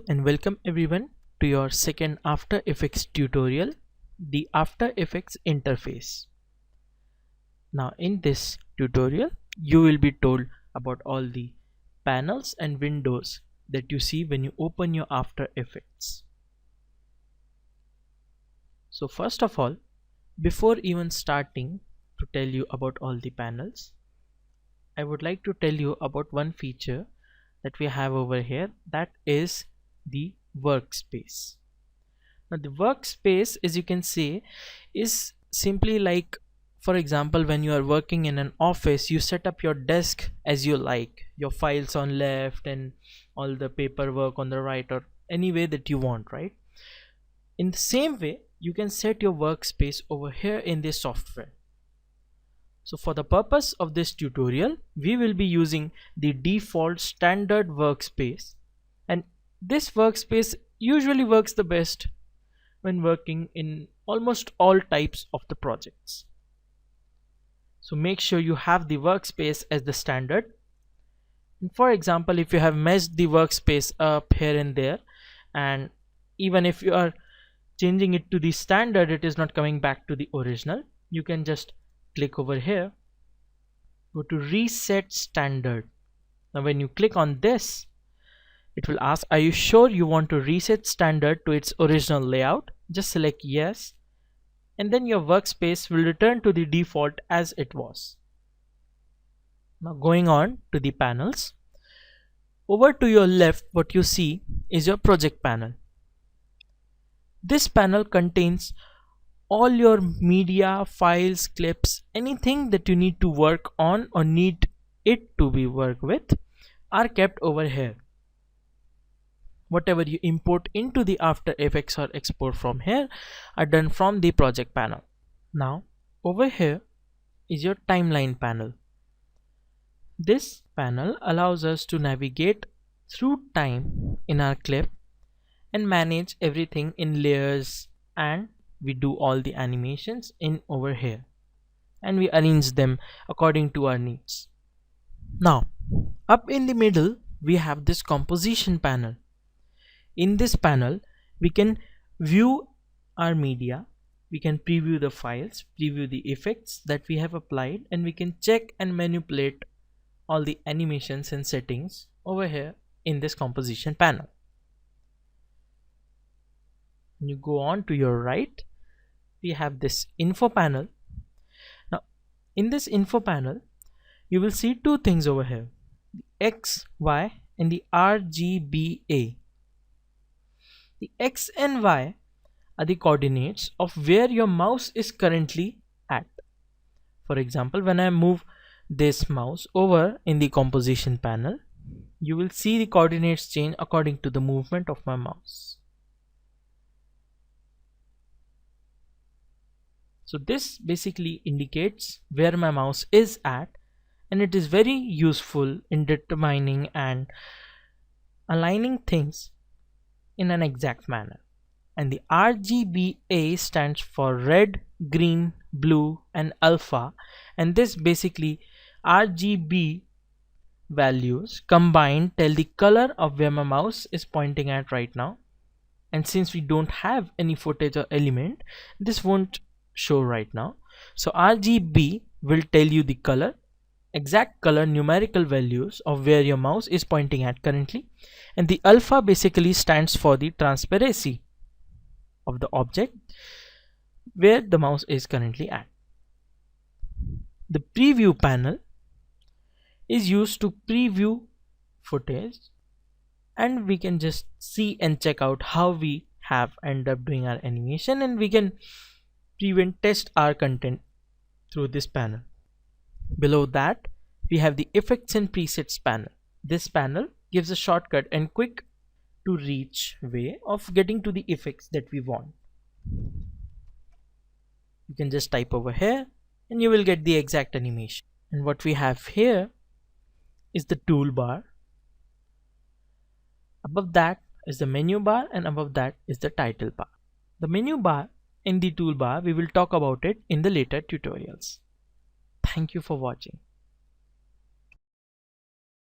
and welcome everyone to your second After Effects tutorial, the After Effects interface. Now in this tutorial you will be told about all the panels and windows that you see when you open your After Effects. So first of all, before even starting to tell you about all the panels, I would like to tell you about one feature that we have over here, that is the workspace. Now the workspace, as you can see, is simply like, for example, when you are working in an office, you set up your desk as you like, your files on left and all the paperwork on the right, or any way that you want, right? In the same way, you can set your workspace over here in this software. So for the purpose of this tutorial, we will be using the default standard workspace, and this workspace usually works the best when working in almost all types of the projects. So make sure you have the workspace as the standard. And for example, if you have messed the workspace up here and there, and even if you are changing it to the standard, it is not coming back to the original, you can just click over here, go to reset standard. Now when you click on this, it will ask, are you sure you want to reset standard to its original layout? Just select yes, and then your workspace will return to the default as it was. Now going on to the panels, over to your left what you see is your project panel. This panel contains all your media, files, clips, anything that you need to work on or need it to be worked with are kept over here. Whatever you import into the After Effects or export from here are done from the project panel. Now over here is your timeline panel. This panel allows us to navigate through time in our clip and manage everything in layers, and we do all the animations in over here and we arrange them according to our needs. Now up in the middle we have this composition panel. In this panel we can view our media, we can preview the files, preview the effects that we have applied, and we can check and manipulate all the animations and settings over here in this composition panel. When you go on to your right, we have this info panel. Now in this info panel you will see two things over here, the X, Y and the RGBA. The X and Y are the coordinates of where your mouse is currently at. For example, when I move this mouse over in the composition panel, you will see the coordinates change according to the movement of my mouse. So this basically indicates where my mouse is at, and it is very useful in determining and aligning things in an exact manner. And the RGBA stands for red, green, blue and alpha, and this basically RGB values combined tell the color of where my mouse is pointing at right now. And since we don't have any footage or element, this won't show right now. So RGB will tell you the color, exact color, numerical values of where your mouse is pointing at currently, and the alpha basically stands for the transparency of the object where the mouse is currently at. The preview panel is used to preview footage, and we can just see and check out how we have ended up doing our animation, and we can preview and test our content through this panel. Below that we have the effects and presets panel. This panel gives a shortcut and quick to reach way of getting to the effects that we want. You can just type over here and you will get the exact animation. And what we have here is the toolbar. Above that is the menu bar, and above that is the title bar. The menu bar in the toolbar, we will talk about it in the later tutorials. Thank you for watching.